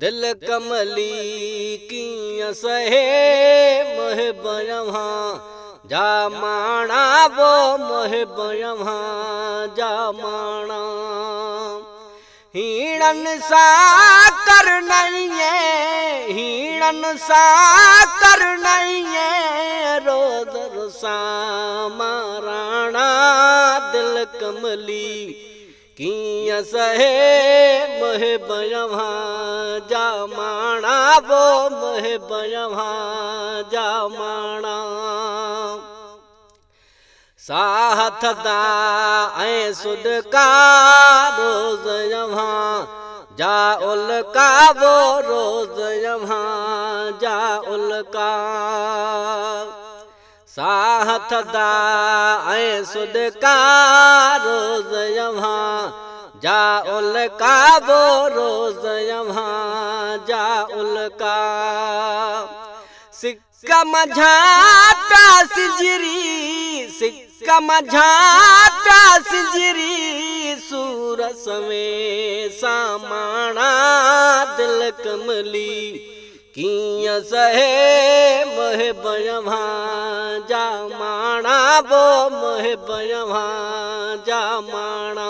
दिल कमली कीअं सहे मुहिब यव्हां जा माणा वो मुहिब यव्हां जा माणा हीणनि सां करनईं हीणनि सां करनईं रोज़ रुसां माराणा दिल कमली कीअं सहे मुहिब यव्हां जा माणा वो मुहिब यव्हां जा माणा साथ दा ऐं सुदका रोज़ यव्हां जा उल्का वो रोज़ यव्हां जा उल्का साथ दा ऐं सुदका रोज़ यव्हां जा उल्का वो रोज़ यव्हां जा उल्का सिक्का मझाटा सिजरी सिक्का मझाटा सिजरी सूरस में सामाणा दिल कमली कीअं सहे मुहिब यव्हां जा माणा वो मुहिब यव्हां जा माणा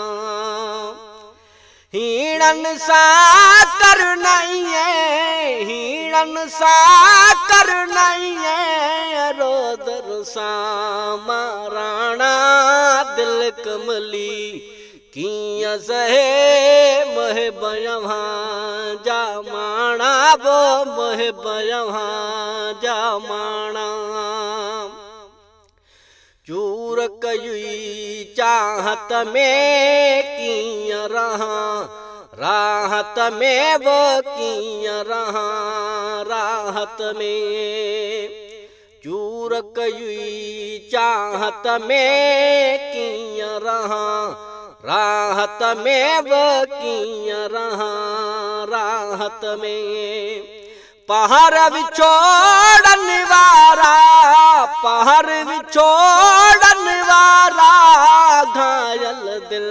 हीणनि सां करनईं हीणनि सां करनईं रोज़ रुसां माराणा दिल कमली कीअं सहे मुहिब यव्हां जा माणा वो मुहिब यव्हां जा माणा चूर कयुई चाहत में कीअं रहां राहत में वो कीअं रहां राहत में चूर कयुई चाहत में कीअं रहां राहत में वो कीअं रहां राहत में पहाड़ विछोड़न वारा पहाड़ विछोड़न वारा घायल दिल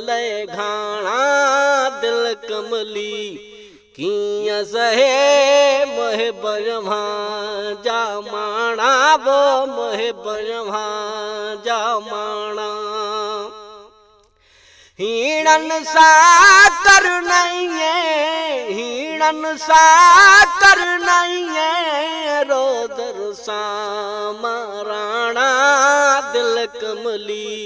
ले घाणा दिल कमली कीअं सहे मुहिब यव्हां जा माणा वो मुहिब यव्हां जा माणा हीणनि सां करनईं हीणनि सां करनईं रोज़ रुसां माराणा दिल कमली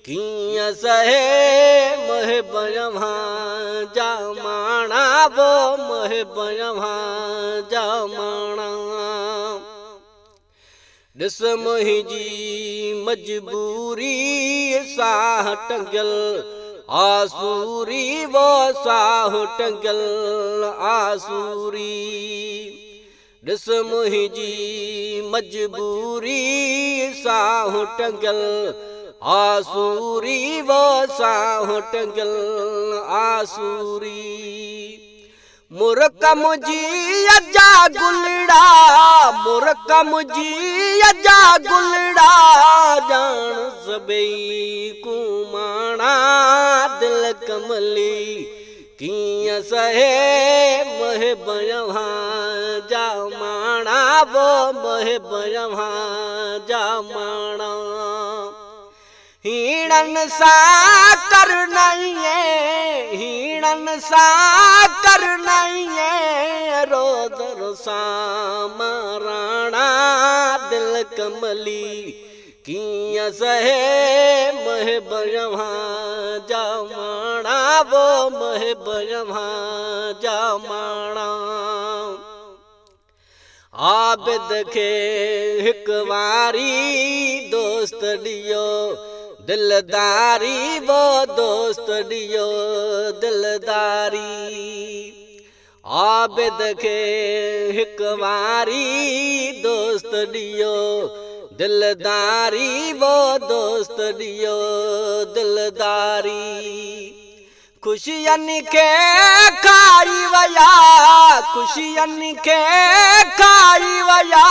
कीअं सहे मुहिब यव्हां जा माणा वो मुहिब यव्हां जा माणा ॾिस मुंहिंजी मजबूरी साह टंगियल आसूरी वो साह टंगियल आसूरी ॾिस मुंहिंजी मजबूरी साह टंगियल आसूरी वो साह टंगियल आसूरी मुर्क मुंहिंजी अजा गुलड़ा मुर्क मुंहिंजी अजा गुलड़ा ॼाण सभई कुमाणा दिल कमली कीअं सहे मुहिब यव्हां जा माणा वो मुहिब यव्हां जा माणा हीणनि सां करनईं हीणनि सां करनईं रोज़ रुसां माराणा दिल कमली कीअं सहे मुहिब यव्हां जा माणा वो मुहिब यव्हां जा माणा आबिद खे हिकु वारी दोस्त ॾियो दिलदारी वो दोस्त ॾियो दिलदारी आबिद खे हिकु वारी दोस्त ॾियो दिलदारी वो दोस्त ॾियो दिलदारी खुशियनि खे खाई विया खुशियनि खे खाई विया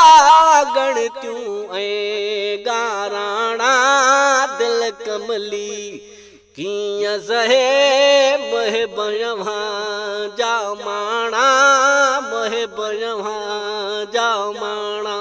ॻणतियूं ऐं गाराणा दिल कमली कीअं सहे महब जा माणा, महब जा माणा।